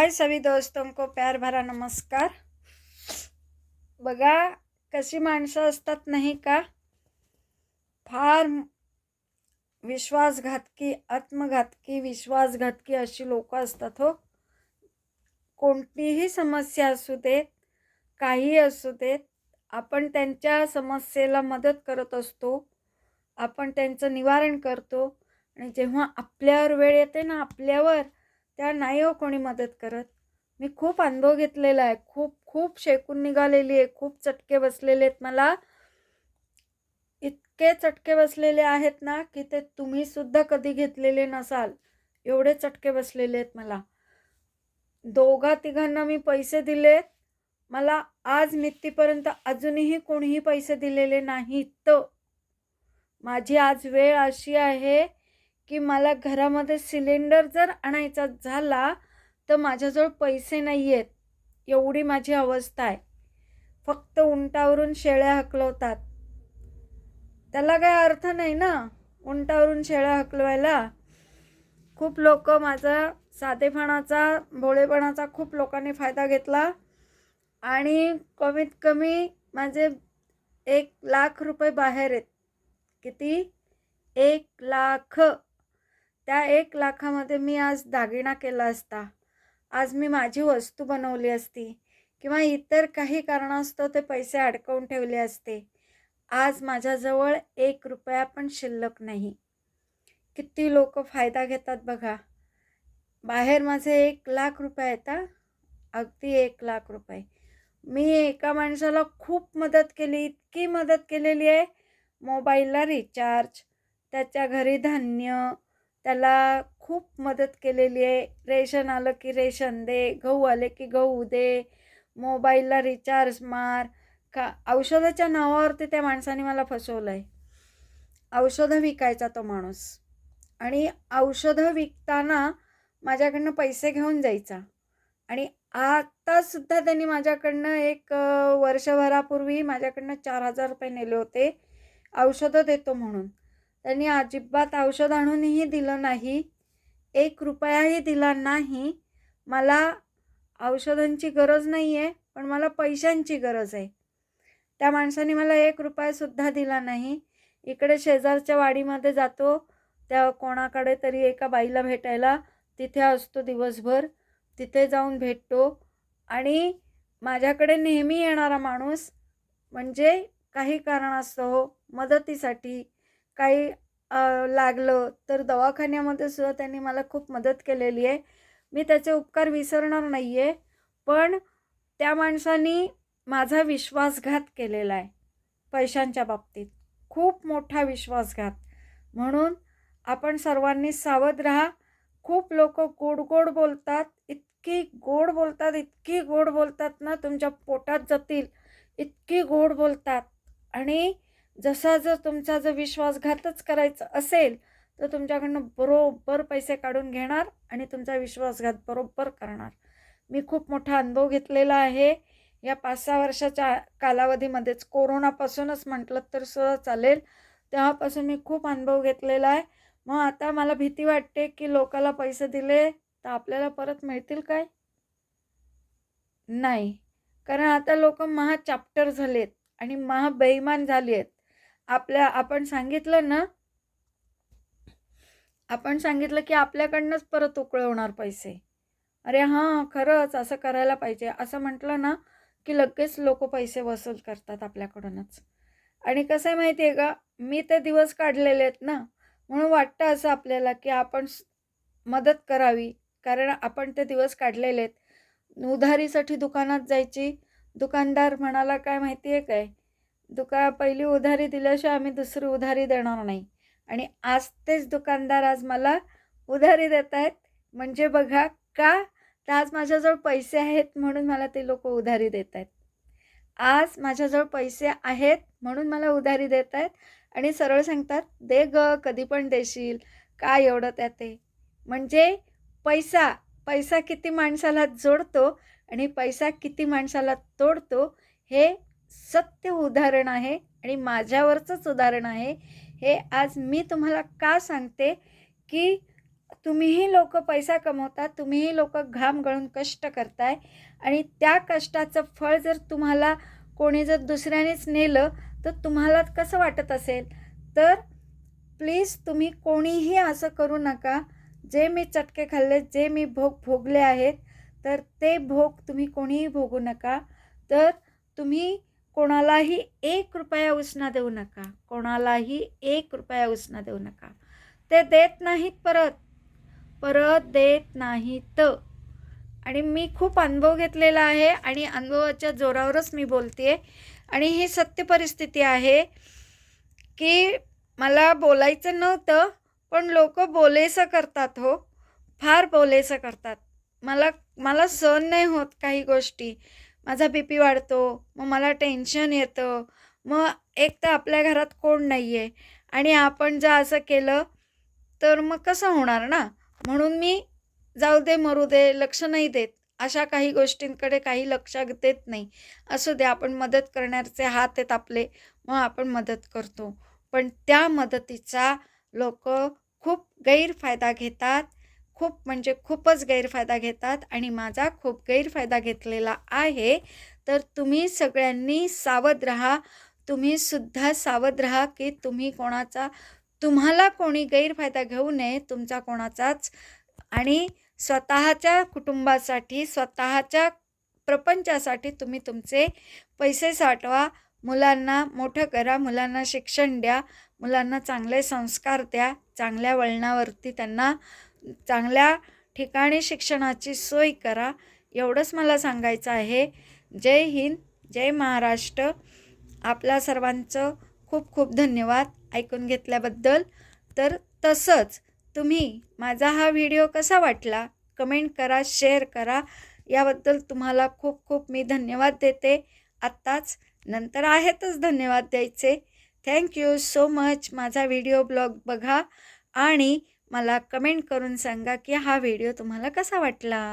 हाय सभी दोस्तों को प्यार भरा नमस्कार। बघा कशी माणसं असतात नाही का, फार विश्वासघातकी, आत्मघातकी, विश्वासघातकी अशी लोक असतात हो। कोणतीही समस्या असू देत, काही असू देत, आपण त्यांच्या समस्येला मदत करत असतो, आपण त्यांचं निवारण करतो आणि जेव्हा आपल्यावर वेळ येते ना आपल्यावर, त्या नाही हो कोणी मदत करत। मी खूप अनुभव घेतलेला आहे, खूप खूप शेकून निघालेली आहे, खूप चटके बसलेले आहेत मला। इतके चटके बसलेले आहेत ना की ते तुम्ही सुद्धा कधी घेतलेले नसाल, एवढे चटके बसलेले आहेत मला। दोघा तिघांना मी पैसे दिलेत, मला आज मितीपर्यंत अजूनही कोणीही पैसे दिलेले नाहीत। माझी आज वेळ अशी आहे की मला घरामध्ये सिलेंडर जर आणायचा झाला तर माझ्याजवळ पैसे नाही आहेत, एवढी माझी अवस्था आहे। फक्त उंटावरून शेळ्या हकलवतात, त्याला काय अर्थ नाही ना उंटावरून शेळ्या हकलवायला। खूप लोक माझा साधेपणाचा, भोळेपणाचा खूप लोकांनी फायदा घेतला आणि कमीत कमी माझे 1,00,000 रुपये बाहेर आहेत। किती? 1,00,000। त्या 1,00,000मध्ये मी आज दागिना केला असता, आज मी माझी वस्तू बनवली असती किंवा इतर काही कारणास्तव ते पैसे अडकवून ठेवले असते। आज माझ्याजवळ 1 रुपया पण शिल्लक नाही। किती लोक फायदा घेतात बघा। बाहेर माझे 1,00,000 रुपये आहेत, अगदी 1,00,000 रुपये। मी एका माणसाला खूप मदत केली, इतकी मदत केलेली आहे, मोबाईलला रिचार्ज, त्याच्या घरी धान्य, त्याला खूप मदत केलेली आहे। रेशन आलं की रेशन दे, गहू आले की गहू दे, मोबाईलला रिचार्ज मार का। औषधाच्या नावावरती त्या माणसाने मला फसवलं आहे। औषधं विकायचा तो माणूस आणि औषधं विकताना माझ्याकडनं पैसे घेऊन जायचा आणि आता सुद्धा त्यांनी माझ्याकडनं एक वर्षभरापूर्वी माझ्याकडनं 4,000 रुपये नेले होते औषधं देतो म्हणून। त्यांनी अजिबात औषध आणूनही दिलं नाही, 1 रुपयाही दिला नाही। मला औषधांची गरज नाही आहे, पण मला पैशांची गरज आहे। त्या माणसाने मला 1 रुपया सुद्धा दिला नाही। इकडे शेजारच्या वाडीमध्ये जातो, त्या कोणाकडे तरी एका बाईला भेटायला, तिथे असतो दिवसभर, तिथे जाऊन भेटतो आणि माझ्याकडे नेहमी येणारा माणूस, म्हणजे काही कारणास्तव मदतीसाठी काही लागलं तर दवाखान्यामध्ये सुद्धा त्यांनी मला खूप मदत केलेली आहे। मी त्याचे उपकार विसरणार नाही आहे, पण त्या माणसाने माझा विश्वासघात केलेला आहे पैशांच्या बाबतीत, खूप मोठा विश्वासघात। म्हणून आपण सर्वांनी सावध राहा। खूप लोक गोड गोड बोलतात, इतकी गोड बोलतात, इतकी गोड बोलतात ना तुमच्या पोटात जातील, इतकी गोड बोलतात। आणि जर तुमचा जर विश्वासघातच करायचा असेल तर तुमच्याकडनं बरोबर पैसे काढून घेणार आणि तुमचा विश्वासघात बरोबर करणार। मी खूप मोठा अनुभव घेतलेला आहे या 5-6 वर्षाच्या कालावधीमध्येच, कोरोनापासूनच म्हटलं तर सहज चालेल, तेव्हापासून मी खूप अनुभव घेतलेला आहे। मग आता मला भीती वाटते की लोकाला पैसे दिले तर आपल्याला परत मिळतील काय? नाही, कारण आता लोक महा चॅप्टर झालेत आणि महा बेईमान झाली आहेत। आपण सांगितलं की आपल्याकडनंच परत उकळवणार पैसे। अरे हां, खरंच असं करायला पाहिजे असं म्हटलं ना की लगेच लोक पैसे वसूल करतात आपल्याकडूनच। आणि कसं आहे माहिती आहे का, मी ते दिवस काढलेले आहेत ना, म्हणून वाटतं असं आपल्याला की आपण मदत करावी, कारण आपण ते दिवस काढलेले आहेत। उधारीसाठी दुकानात जायची, दुकानदार म्हणाला काय माहिती आहे काय, पहिली उधारी दिल्याशिवाय आम्ही दुसरी उधारी देणार नाही। आणि आज तेच दुकानदार आज मला उधारी देत आहेत। म्हणजे बघा का, तर आज माझ्याजवळ पैसे आहेत म्हणून मला ते लोक उधारी देत आहेत। आज माझ्याजवळ पैसे आहेत म्हणून मला उधारी देत आहेत आणि सरळ सांगतात, दे ग, कधी पण देशील, काय एवढं त्यात आहे। म्हणजे पैसा पैसा किती माणसाला जोडतो आणि पैसा किती माणसाला तोडतो, हे सत्य उदाहरण आहे आणि माझ्यावरचंच उदाहरण आहे। हे आज मी तुम्हाला का सांगते की तुम्हीही लोक पैसा कमवता, तुम्हीही लोक घाम गळून कष्ट करताय आणि त्या कष्टाचं फळ जर तुम्हाला कोणी जर दुसऱ्यानेच नेलं तर तुम्हाला कसं वाटत असेल. तर प्लीज तुम्ही कोणीही असं करू नका. जे मी चटके खाल्ले, जे मी भोग भोगले आहेत, तर ते भोग तुम्ही कोणीही भोगू नका. तर तुम्ही कोणालाही ₹1 उसना देऊ नका. कोणालाही ₹1 उसना देऊ नका. ते देत नाहीत परत. परत देत नाहीत. आणि मी खूप अनुभव घेतलेला आहे आणि अनुभवाच्या जोरावरच मी बोलते आणि ही सत्य परिस्थिती आहे की मला बोलायचं नव्हतं, पण लोकं बोलेसं करतात हो. फार बोलेसं करतात. मला मला सहन नाही होत काही गोष्टी. माझा बीपी वाढतो, मग मला टेन्शन येतं. मग एक तर आपल्या घरात कोण नाही आहे आणि आपण जर असं केलं, तर मग कसं होणार ना? म्हणून मी जाऊ दे, मरू दे, लक्ष नाही देत. अशा काही गोष्टींकडे काही लक्ष देत नाही. असू दे, आपण मदत करण्याचे हात आहेत आपले, मग आपण मदत करतो. पण त्या मदतीचा लोकं खूप गैरफायदा घेतात. खूप म्हणजे खूपच गैरफायदा घेतात आणि माझा खूप गैरफायदा घेतलेला आहे. तर तुम्ही सगळ्यांनी सावध राहा. तुम्ही सुद्धा सावध राहा, की तुम्हाला कोणी गैरफायदा घेऊ नये तुमचा कोणाचाच. आणि स्वतःच्या कुटुंबासाठी, स्वतःच्या प्रपंचासाठी तुम्ही तुमचे पैसे साठवा. मुलांना मोठं करा, मुलांना शिक्षण द्या, मुलांना चांगले संस्कार द्या, चांगल्या वळणावरती त्यांना चांगल्या ठिकाणी शिक्षणाची सोय करा. एवढंच मला सांगायचं आहे. जय हिंद, जय महाराष्ट्र. आपल्या सर्वांचं खूप खूप धन्यवाद ऐकून घेतल्याबद्दल. तर तसंच तुम्ही माझा हा व्हिडिओ कसा वाटला कमेंट करा, शेअर करा. याबद्दल तुम्हाला खूप खूप मी धन्यवाद देते आत्ताच. नंतर आहेतच धन्यवाद द्यायचे. Thank you so much. माझा व्हिडिओ ब्लॉग बघा आणि मला कमेंट करून सांगा की हा व्हिडिओ तुम्हाला कसा वाटला.